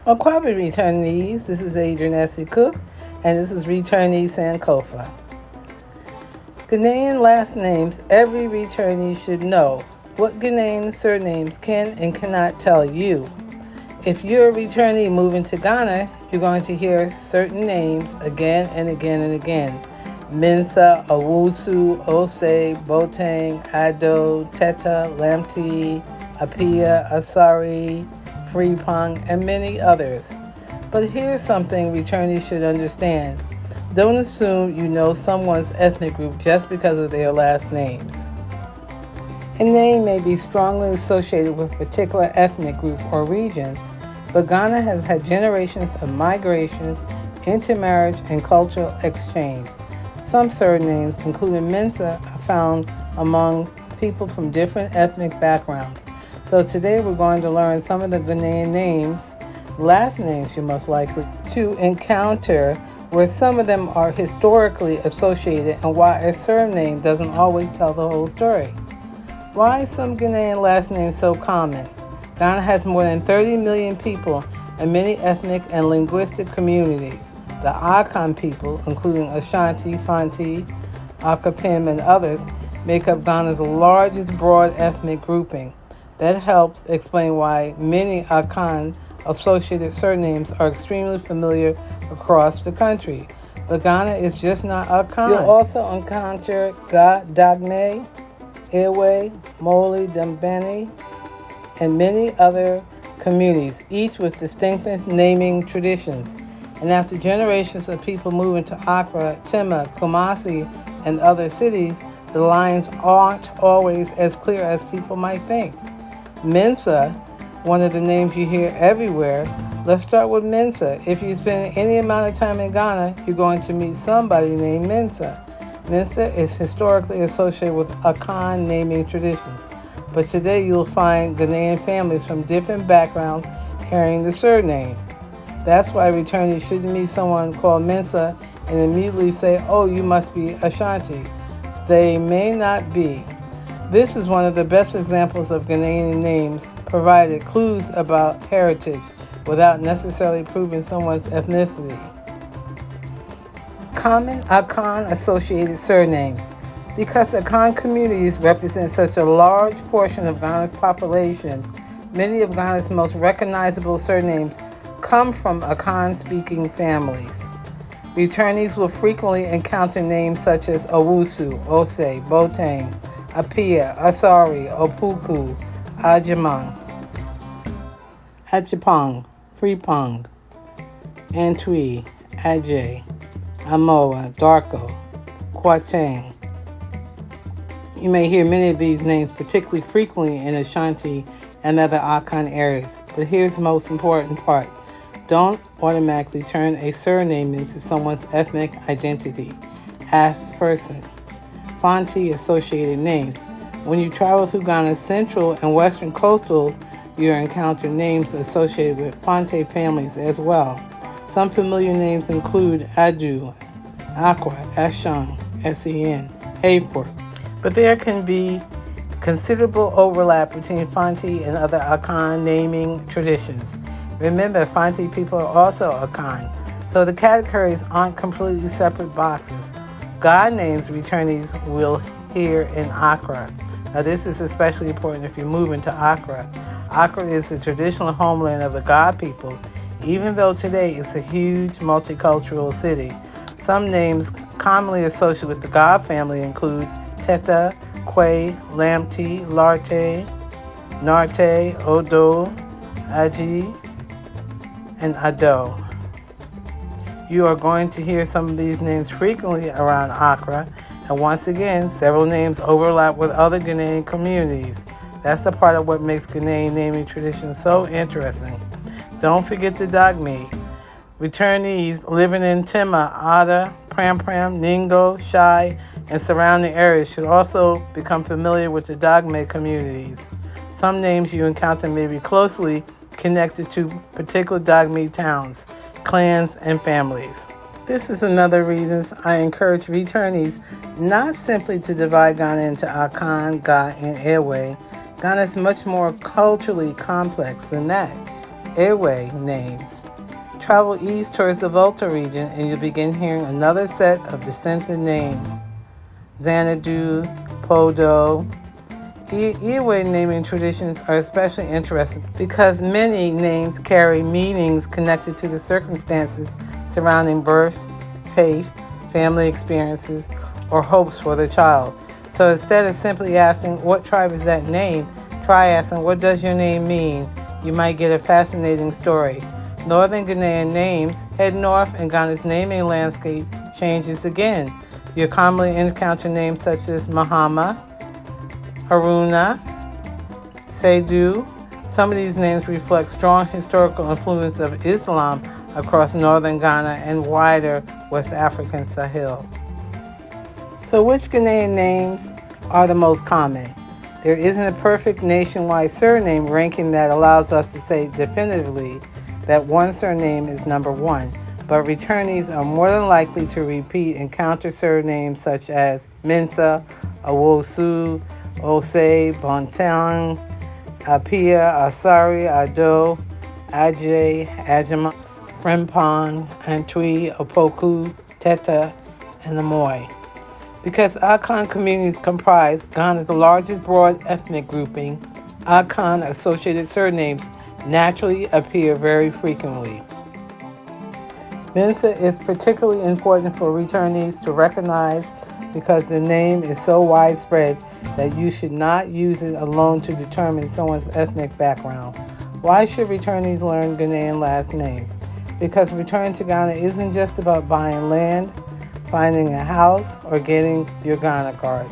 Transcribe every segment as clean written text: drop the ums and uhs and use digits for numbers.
Quaye Returnees, this is Adrian Essie Cook, and this is Returnees Sankofa. Ghanaian last names, every returnee should know what Ghanaian surnames can and cannot tell you. If you're a returnee moving to Ghana, you're going to hear certain names again and again and again. Mensah, Owusu, Osei, Boateng, Addo, Tetteh, Lamptey, Appiah, Asare, Frimpong, and many others. But here's something returnees should understand. Don't assume you know someone's ethnic group just because of their last names. A name may be strongly associated with a particular ethnic group or region, but Ghana has had generations of migrations, intermarriage, and cultural exchange. Some surnames, including Mensah, are found among people from different ethnic backgrounds. So today we're going to learn some of the Ghanaian names, last names you're most likely to encounter, where some of them are historically associated and why a surname doesn't always tell the whole story. Why are some Ghanaian last names so common? Ghana has more than 30 million people and many ethnic and linguistic communities. The Akan people, including Ashanti, Fante, Akan, and others, make up Ghana's largest broad ethnic grouping. That helps explain why many Akan-associated surnames are extremely familiar across the country. But Ghana is just not Akan. You'll also encounter Ga-Dangme, Ewe, Moli, Dambani, and many other communities, each with distinctive naming traditions. And after generations of people moving to Accra, Tema, Kumasi, and other cities, the lines aren't always as clear as people might think. Mensah, one of the names you hear everywhere. Let's start with Mensah. If you spend any amount of time in Ghana, you're going to meet somebody named Mensah. Mensah is historically associated with Akan naming traditions, but today you'll find Ghanaian families from different backgrounds carrying the surname. That's why returnees shouldn't meet someone called Mensah and immediately say, "Oh, you must be Ashanti." They may not be. This is one of the best examples of Ghanaian names provided clues about heritage without necessarily proving someone's ethnicity. Common Akan-associated surnames. Because Akan communities represent such a large portion of Ghana's population, many of Ghana's most recognizable surnames come from Akan-speaking families. Returnees will frequently encounter names such as Owusu, Osei, Boateng, Appiah, Asare, Opuku, Agyemang, Agyemang, Frimpong, Antwi, Ajay, Amoa, Darko, Quaye. You may hear many of these names particularly frequently in Ashanti and other Akan areas, but here's the most important part. Don't automatically turn a surname into someone's ethnic identity. Ask the person. Fante associated names. When you travel through Ghana's central and western coastal, you'll encounter names associated with Fante families as well. Some familiar names include Addo, Aqua, Ashang, Sen, Hayport. But there can be considerable overlap between Fante and other Akan naming traditions. Remember, Fante people are also Akan, so the categories aren't completely separate boxes. God names returnees will hear in Accra. Now this is especially important if you're moving to Accra. Accra is the traditional homeland of the God people, even though today it's a huge multicultural city. Some names commonly associated with the God family include Tetteh, Quaye, Lamptey, Lartey, Narte, Addo, Aji, and Addo. You are going to hear some of these names frequently around Accra, and once again, several names overlap with other Ghanaian communities. That's the part of what makes Ghanaian naming traditions so interesting. Don't forget the Ga-Dangme. Returnees living in Tema, Ada, Pram, Ningo, Shai, and surrounding areas should also become familiar with the Ga-Dangme communities. Some names you encounter may be closely connected to particular Ga-Dangme towns, clans, and families. This is another reason I encourage returnees not simply to divide Ghana into Akan, Ga, and Ewe. Ghana is much more culturally complex than that. Ewe names. Travel east towards the Volta region and you'll begin hearing another set of distinctive names. Xanadu, Podo. Ewe naming traditions are especially interesting because many names carry meanings connected to the circumstances surrounding birth, faith, family experiences, or hopes for the child. So instead of simply asking, what tribe is that name? Try asking, what does your name mean? You might get a fascinating story. Northern Ghanaian names head north and Ghana's naming landscape changes again. You'll commonly encounter names such as Mahama, Haruna, Saidu. Some of these names reflect strong historical influence of Islam across northern Ghana and wider West African Sahel. So which Ghanaian names are the most common? There isn't a perfect nationwide surname ranking that allows us to say definitively that one surname is number one, but returnees are more than likely to repeat and counter surnames such as Mensah, Owusu, Osei, Boateng, Appiah, Asare, Addo, Agyemang, Frimpong, Antwi, Opoku, Tetteh, and Amoy. Because Akan communities comprise Ghana's largest broad ethnic grouping, Akan associated surnames naturally appear very frequently. Mensah is particularly important for returnees to recognize because the name is so widespread that you should not use it alone to determine someone's ethnic background. Why should returnees learn Ghanaian last names? Because return to Ghana isn't just about buying land, finding a house, or getting your Ghana card.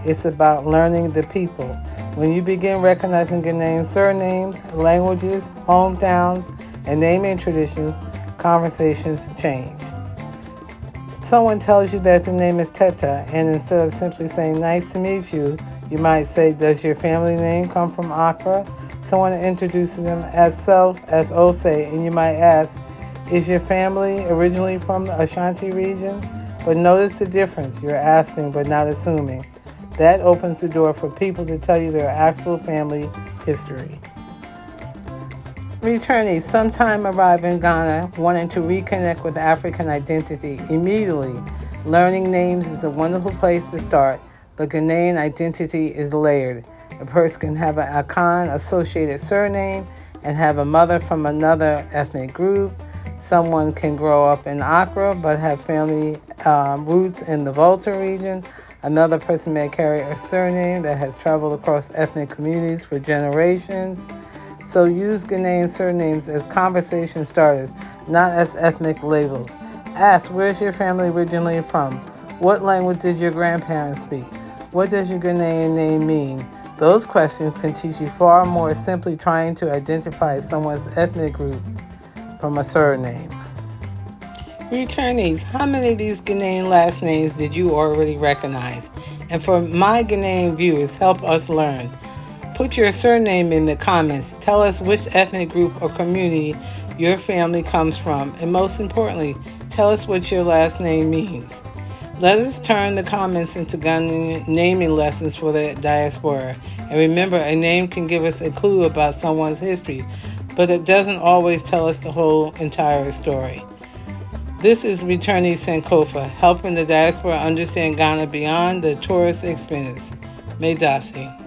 It's about learning the people. When you begin recognizing Ghanaian surnames, languages, hometowns, and naming traditions, conversations change. Someone tells you that the name is Tetteh, and instead of simply saying, nice to meet you, you might say, does your family name come from Accra? Someone introduces them as self as Osei, and you might ask, is your family originally from the Ashanti region? But notice the difference. You're asking but not assuming. That opens the door for people to tell you their actual family history. Returnees sometime arrive in Ghana wanting to reconnect with African identity immediately. Learning names is a wonderful place to start, but Ghanaian identity is layered. A person can have an Akan associated surname and have a mother from another ethnic group. Someone can grow up in Accra but have family roots in the Volta region. Another person may carry a surname that has traveled across ethnic communities for generations. So use Ghanaian surnames as conversation starters, not as ethnic labels. Ask, where's your family originally from? What language did your grandparents speak? What does your Ghanaian name mean? Those questions can teach you far more simply trying to identify someone's ethnic group from a surname. Returnees, how many of these Ghanaian last names did you already recognize? And for my Ghanaian viewers, help us learn. Put your surname in the comments. Tell us which ethnic group or community your family comes from. And most importantly, tell us what your last name means. Let us turn the comments into Ghanaian naming lessons for the Diaspora. And remember, a name can give us a clue about someone's history, but it doesn't always tell us the whole entire story. This is Returnees Sankofa, helping the Diaspora understand Ghana beyond the tourist experience. May Dasi.